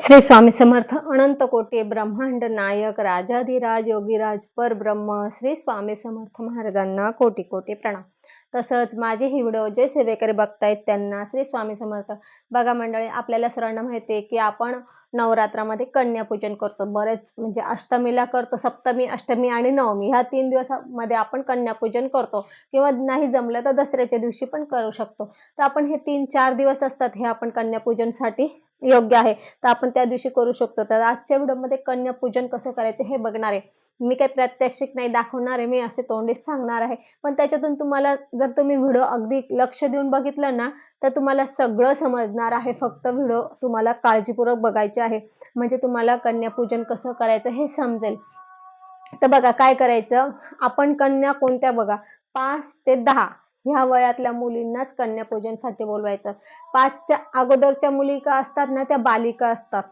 श्री स्वामी समर्थ अनंत कोटी ब्रह्मांड नायक राजाधिराज योगीराज परब्रह्म श्री स्वामी समर्थ महाराजांना कोटी कोटी प्रणाम। तसंच माझे ही व्हिडिओ जे सेवेकरी बघतायत त्यांना श्री स्वामी समर्थ। बघा मंडळी, आपल्याला सर्वांना माहिती आहे की आपण नवरात्रामध्ये कन्यापूजन करतो। बरेच म्हणजे अष्टमीला करतो, सप्तमी, अष्टमी आणि नवमी ह्या 3 दिवसामध्ये आपण कन्यापूजन करतो किंवा नाही जमलं तर दसऱ्याच्या दिवशी पण करू शकतो। तर आपण हे 3-4 दिवस असतात हे आपण कन्यापूजनसाठी योग्य आहे, तर आपण त्या दिवशी करू शकतो। तर आजच्या व्हिडिओमध्ये कन्यापूजन कसं करायचं हे बघणार आहे। मी काही प्रात्यक्षिक नाही दाखवणार आहे, मी असे तोंडीच सांगणार आहे, पण त्याच्यातून तुम्हाला जर तुम्ही व्हिडिओ अगदी लक्ष देऊन बघितलं ना तर तुम्हाला सगळं समजणार आहे। फक्त व्हिडिओ तुम्हाला काळजीपूर्वक बघायचे आहे, म्हणजे तुम्हाला कन्यापूजन कसं करायचं हे समजेल। तर बघा काय करायचं, आपण कन्या कोणत्या बघा 5 ते 10 ह्या वयातल्या मुलींनाच कन्यापूजनसाठी बोलवायचं। 5च्या अगोदरच्या मुली का असतात ना त्या बालिका असतात।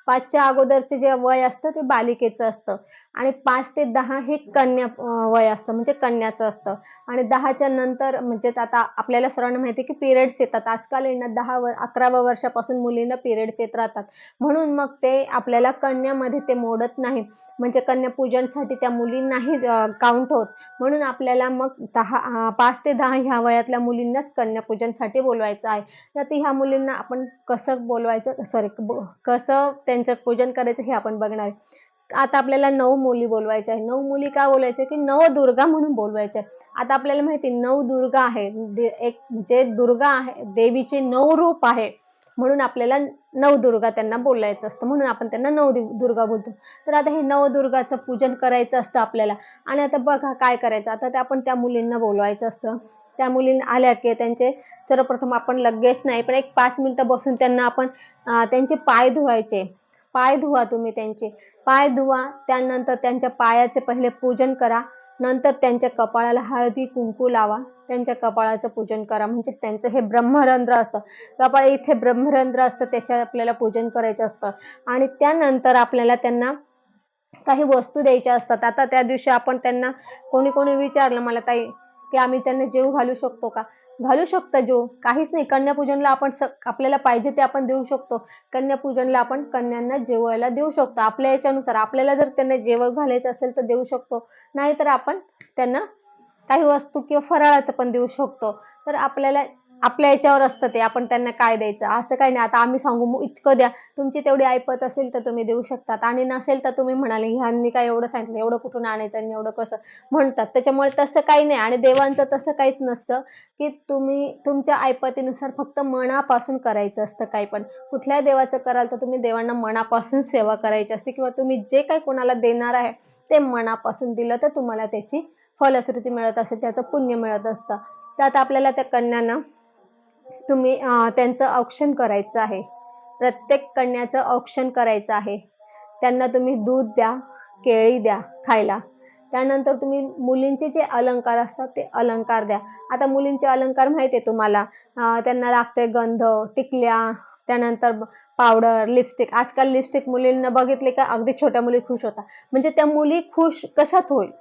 5च्या अगोदरचे जे वय असतं ते बालिकेचं असतं आणि 5 ते 10 हे कन्या वय असतं, म्हणजे कन्याचं असतं। आणि 10च्या नंतर म्हणजे आता आपल्याला सर्वांना माहिती आहे की पिरियड्स येतात। आजकाल आहे ना 11व्या वर्षापासून मुलींना पिरियड्स येत राहतात, म्हणून मग ते आपल्याला कन्यामध्ये ते मोडत नाही, म्हणजे कन्यापूजनसाठी त्या मुली नाही काउंट होत। म्हणून आपल्याला मग 5 ते 10 ह्या वयातल्या मुलींनाच कन्यापूजनसाठी बोलवायचं आहे। तर ह्या मुलींना आपण कसं बोलवायचं, कसं त्यांचं पूजन करायचं हे आपण बघणार आहे। आता आपल्याला 9 मुली बोलवायच्या आहे। 9 मुली का बोलायचं की नवदुर्गा म्हणून बोलवायच्या आहे। आता आपल्याला माहिती आहे नवदुर्गा आहे, एक जे दुर्गा आहे देवीचे 9 रूप आहे, म्हणून आपल्याला नवदुर्गा त्यांना बोलायचं असतं, म्हणून आपण त्यांना नवदुर्गा बोलतो। तर आता हे नवदुर्गाचं पूजन करायचं असतं आपल्याला। आणि आता बघा काय करायचं, आता ते आपण त्या मुलींना बोलवायचं असतं। त्या मुलींना आल्या की त्यांचे सर्वप्रथम आपण लगेच नाही पण एक 5 मिनिटं बसून त्यांना आपण त्यांचे पाय धुवायचे। पाय धुवा, तुम्ही त्यांचे पाय धुवा, त्यानंतर त्यांच्या पायाचे पहिले पूजन करा, नंतर त्यांच्या कपाळाला हळदी कुंकू लावा, त्यांच्या कपाळाचं पूजन करा, म्हणजे त्यांचं हे ब्रह्मरंध्र असतं, कपाळ इथे ब्रह्मरंध्र असतं त्याच्या आपल्याला पूजन करायचं असतं। आणि त्यानंतर आपल्याला त्यांना काही वस्तू द्यायच्या असतात। आता त्या दिवशी आपण त्यांना कोणी कोणी विचारलं मला, ताई की आम्ही त्यांना जेवू घालू शकतो का? घालू शकता जेवू, काहीच नाही। कन्यापूजनला आपण आपल्याला पाहिजे ते आपण देऊ शकतो। कन्यापूजनला आपण कन्यांना जेवायला देऊ शकतो आपल्या याच्यानुसार। आपल्याला जर त्यांना जेवण घालायचं असेल तर देऊ शकतो, नाहीतर आपण त्यांना काही वस्तू किंवा फराळाचं पण देऊ शकतो। तर आपल्याला आपल्या याच्यावर असतं ते, आपण त्यांना काय द्यायचं असं काही नाही। आता आम्ही सांगू इतकं द्या, तुमची तेवढी ऐपत असेल तर तुम्ही देऊ शकतात, आणि नसेल तर तुम्ही म्हणाले ह्यांनी काय एवढं सांगितलं, एवढं कुठून आणायचं आणि एवढं कसं म्हणतात, त्याच्यामुळे तसं काही नाही। आणि देवांचं तसं काहीच नसतं की तुम्ही तुमच्या ऐपतीनुसार फक्त मनापासून करायचं असतं। काही पण कुठल्याही देवाचं कराल तर तुम्ही देवांना मनापासून सेवा करायची असते, किंवा तुम्ही जे काही कोणाला देणार आहे ते मनापासून दिलं तर तुम्हाला त्याची फलश्रुती मिळत असते, त्याचं पुण्य मिळत असतं। तर आता आपल्याला त्या कन्यांना तुम्ही त्यांचं औक्षण करायचं आहे। प्रत्येक कन्याचं औक्षण करायचं आहे। त्यांना तुम्ही दूध द्या, केळी द्या खायला। त्यानंतर तुम्ही मुलींचे जे अलंकार असतात ते अलंकार द्या। आता मुलींचे अलंकार माहिती आहे तुम्हाला, त्यांना लागते गंध, टिकल्या, त्यानंतर पावडर, लिपस्टिक। आजकाल लिपस्टिक मुलींना बघितले का अगदी छोट्या मुली खुश होतात, म्हणजे त्या मुली खुश कशात होईल?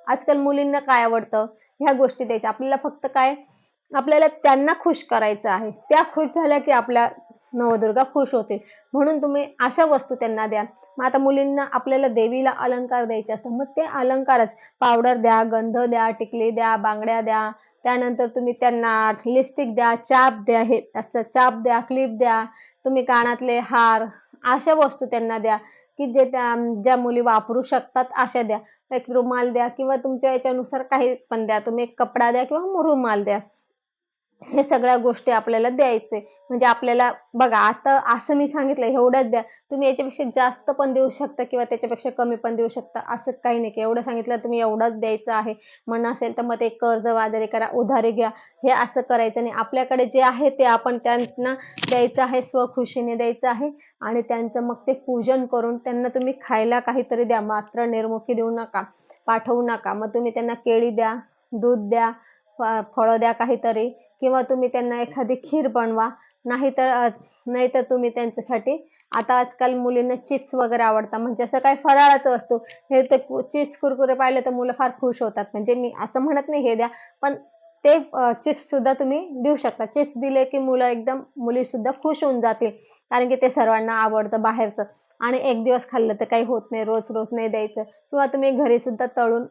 आजकाल मुलींना काय आवडतं ह्या गोष्टी द्यायच्या आपल्याला। फक्त काय, आपल्याला त्यांना खुश करायचं आहे, त्या खुश झाल्या की आपल्या नवदुर्गा खुश होतील, म्हणून तुम्ही अशा वस्तू त्यांना द्या। मग आता मुलींना आपल्याला देवीला अलंकार द्यायचे असतात, मग ते अलंकारच पावडर द्या, गंध द्या, टिकली द्या, बांगड्या द्या, त्यानंतर तुम्ही त्यांना लिपस्टिक द्या, चाप द्या, हे असं चाप द्या, क्लिप द्या, तुम्ही कानातले हार, अशा वस्तू त्यांना द्या की जे ज्या मुली वापरू शकतात अशा द्या। एक रुमाल द्या, किंवा तुमच्या याच्यानुसार काही पण द्या, तुम्ही एक कपडा द्या किंवा रुमाल द्या। हे सगळ्या गोष्टी आपल्याला द्यायचे, म्हणजे आपल्याला बघा आता असं मी सांगितलं एवढंच द्या, तुम्ही याच्यापेक्षा जास्त पण देऊ शकता किंवा त्याच्यापेक्षा कमी पण देऊ शकता, असं काही नाही की एवढं सांगितलं तुम्ही एवढंच द्यायचं आहे। मग नसेल तर मग ते कर्ज वाजरी करा, उधारी घ्या, हे असं करायचं नाही। आपल्याकडे जे आहे ते आपण त्यांना द्यायचं आहे, स्वखुशीने द्यायचं आहे। आणि त्यांचं मग ते पूजन करून त्यांना तुम्ही खायला काहीतरी द्या, मात्र निर्मुखी देऊ नका, पाठवू नका। मग तुम्ही त्यांना केळी द्या, दूध द्या, फळं द्या काहीतरी, किंवा तुम्ही त्यांना एखादी खीर बनवा, नाहीतर तुम्ही त्यांच्यासाठी आता आजकाल मुलींना चिप्स वगैरे आवडतात, म्हणजे असं काही फराळाचं वस्तू, हे ते चिप्स कुरकुरे पाहिले तर मुलं फार खुश होतात। म्हणजे मी असं म्हणत नाही हे द्या, पण ते चिप्स सुद्धा तुम्ही देऊ शकता। चिप्स दिले की मुली सुद्धा खुश होऊन जातील, कारण की ते सर्वांना आवडतं बाहेरचं. आणि एक दिवस खाल्लं तर काही होत नाही, रोज रोज नाही द्यायचं. किंवा तुम्ही घरी सुद्धा तळून,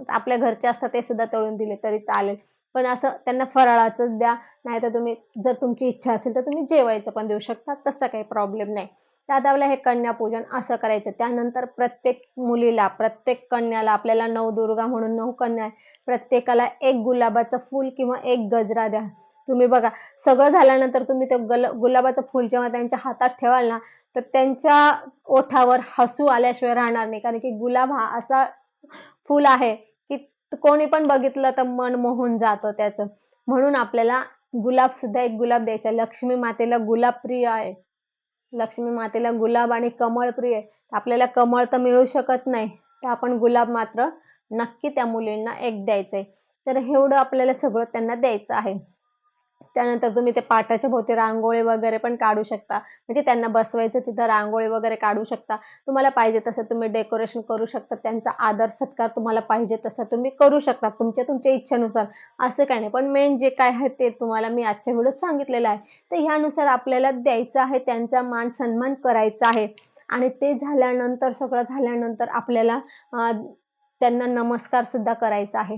आपल्या घरचे असतात ते सुद्धा तळून दिले तरी चालेल. पण असं त्यांना फराळाचंच द्या. नाहीतर तुम्ही, जर तुमची इच्छा असेल तर तुम्ही जेवायचं पण देऊ शकता, तसा काही प्रॉब्लेम नाही. तर आता आपलं हे कन्यापूजन असं करायचं. त्यानंतर प्रत्येक मुलीला, प्रत्येक कन्याला, आपल्याला नवदुर्गा म्हणून 9 कन्या आहे, प्रत्येकाला एक गुलाबाचं फूल किंवा एक गजरा द्या. तुम्ही बघा, सगळं झाल्यानंतर तुम्ही ते गुलाबाचं फूल जेव्हा त्यांच्या हातात ठेवाल ना, तर त्यांच्या ओठावर हसू आल्याशिवाय राहणार नाही. कारण की गुलाब हा असा फूल आहे, की कोणी पण बघितलं तर मन मोहून जातं त्याचं. म्हणून आपल्याला गुलाब सुद्धा एक गुलाब द्यायचा. लक्ष्मी मातेला गुलाब प्रिय आहे. लक्ष्मी मातेला गुलाब आणि कमळ प्रिय आहे. आपल्याला कमळ तर मिळू शकत नाही, तर आपण गुलाब मात्र नक्की त्या मुलींना एक द्यायचंय. तर एवढं आपल्याला सगळं त्यांना द्यायचं आहे. त्यानंतर तुम्ही ते पाटाच्या भोवती रांगोळी वगैरे पण काढू शकता. म्हणजे त्यांना बसवायचं तिथं रांगोळी वगैरे काढू शकता. तुम्हाला पाहिजे तसं तुम्ही डेकोरेशन करू शकता. त्यांचा आदर सत्कार तुम्हाला पाहिजे तसा तुम्ही करू शकता, तुमच्या इच्छेनुसार. असं काही नाही. पण मेन जे काय आहे ते तुम्हाला मी आजच्या व्हिडिओत सांगितलेलं आहे. तर ह्यानुसार आपल्याला द्यायचं आहे, त्यांचा मान सन्मान करायचा आहे. आणि ते झाल्यानंतर, सगळं झाल्यानंतर आपल्याला त्यांना नमस्कार सुद्धा करायचा आहे.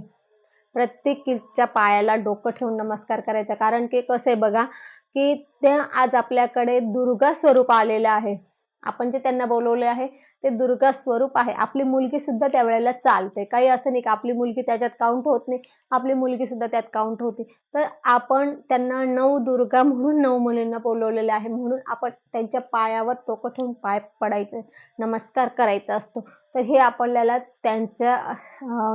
प्रत्येकीच्या पायाला डोकं ठेवून नमस्कार करायचा. कारण की कसं आहे बघा, की ते आज आपल्याकडे दुर्गा स्वरूप आलेलं आहे. आपण जे त्यांना बोलवले आहे ते दुर्गा स्वरूप आहे. आपली मुलगी सुद्धा त्यावेळेला चालते. काही असं नाही की आपली मुलगी त्याच्यात काउंट होत नाही. आपली मुलगी सुद्धा त्यात काउंट होते. तर आपण त्यांना नवदुर्गा म्हणून 9 मुलींना बोलवलेलं आहे. म्हणून आपण त्यांच्या पायावर डोकं ठेवून पाय पडायचे, नमस्कार करायचा असतो. तर हे आपल्याला त्यांच्या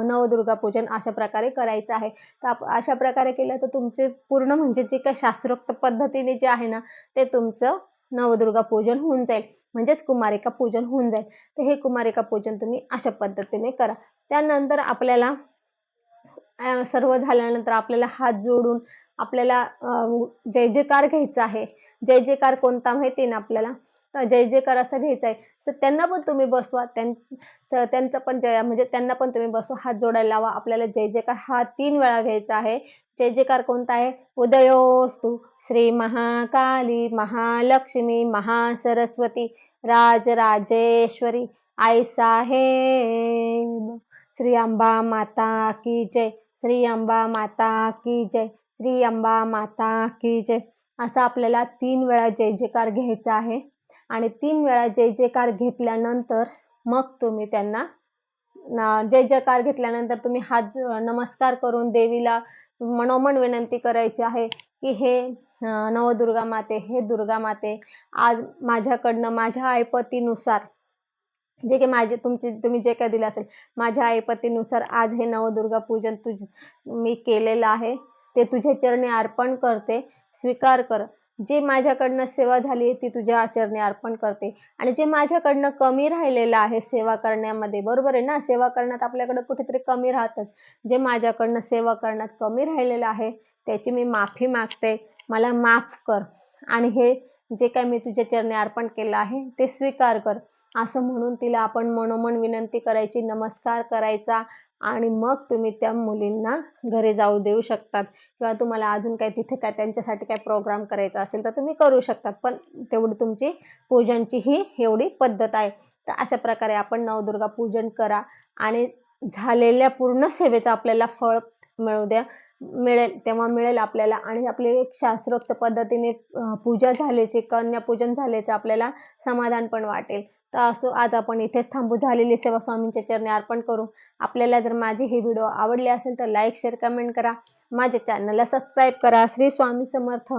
नवदुर्गा पूजन अशा प्रकारे करायचं आहे. तर अशा प्रकारे केलं तर तुमचे पूर्ण, म्हणजे जे काही शास्त्रोक्त पद्धतीने जे आहे ना, ते तुमचं नवदुर्गा पूजन होऊन जाईल. म्हणजेच कुमारिका पूजन होऊन जाईल. तर हे कुमारिका पूजन तुम्ही अशा पद्धतीने करा. त्यानंतर आपल्याला सर्व झाल्यानंतर आपल्याला हात जोडून आपल्याला जय जयकार घ्यायचा आहे. जय जयकार कोणता माहिती ना आपल्याला? तर जय जयकार असा घ्यायचा आहे. तर त्यांना पण तुम्ही बसवा. त्यांचं पण म्हणजे त्यांना पण तुम्ही बसवा, हात जोडायला लावा. आपल्याला जय जयकार हा 3 वेळा घ्यायचा आहे. जय जयकार कोणता आहे? उदयोस्तु श्री महाकाली महालक्ष्मी महासरस्वती राजराजेश्वरी आई साहेब, श्री अंबा माता की जय, श्री अंबा माता की जय, श्री अंबा माता की जय. असा आपल्याला 3 वेळा जय जयकार घ्यायचा आहे. आणि 3 वेळा जय जयकार घेतल्यानंतर मग तुम्ही त्यांना जय जयकार घेतल्यानंतर तुम्ही हात नमस्कार करून देवीला मनोमन विनंती करायची आहे, की हे नवदुर्गा माते, हे दुर्गा माते, आज माझ्याकडनं माझ्या ऐपतीनुसार जे काही तुम्ही जे काही दिलं असेल, माझ्या ऐपतीनुसार आज हे नवदुर्गा पूजन मी केलेलं आहे, ते तुझ्या चरणी अर्पण करते, स्वीकार कर. जे माझ्याकडनं सेवा झाली आहे ती तुझ्या चरणी अर्पण करते. आणि जे माझ्याकडनं कमी राहिलेलं आहे सेवा करण्यामध्ये, बरोबर आहे ना, सेवा करण्यात आपल्याकडे कुठेतरी कमी राहतच. जे माझ्याकडनं सेवा करण्यात कमी राहिलेलं आहे त्याची मी माफी मागते, मला माफ कर. आणि हे जे काही मी तुझ्या चरणी अर्पण केलं आहे ते स्वीकार कर. असं म्हणून तिला आपण मनोमन विनंती करायची, नमस्कार करायचा. आणि मग तुम्ही त्या मुलींना घरी जाऊ देऊ शकतात. किंवा तुम्हाला अजून काही तिथे काय त्यांच्यासाठी काय प्रोग्राम करायचा असेल तर तुम्ही करू शकतात. पण तेवढी तुमची पूजनची ही एवढी पद्धत आहे. तर अशा प्रकारे आपण नवदुर्गा पूजन करा आणि झालेल्या पूर्ण सेवेचं आपल्याला फळ मिळेल तेव्हा मिळेल आपल्याला. आणि आपली एक शास्त्रोक्त पद्धतीने पूजा झाल्याचे, कन्यापूजन झाल्याचं आपल्याला समाधान पण वाटेल. तर असो, आज आपण इथेच थांबू. झालेली सेवा स्वामींच्या चरणी अर्पण करू. आपल्याला जर माझी ही व्हिडिओ आवडली असेल तर लाईक, शेअर, कमेंट करा. माझ्या चॅनलला सबस्क्राईब करा. श्री स्वामी समर्थ.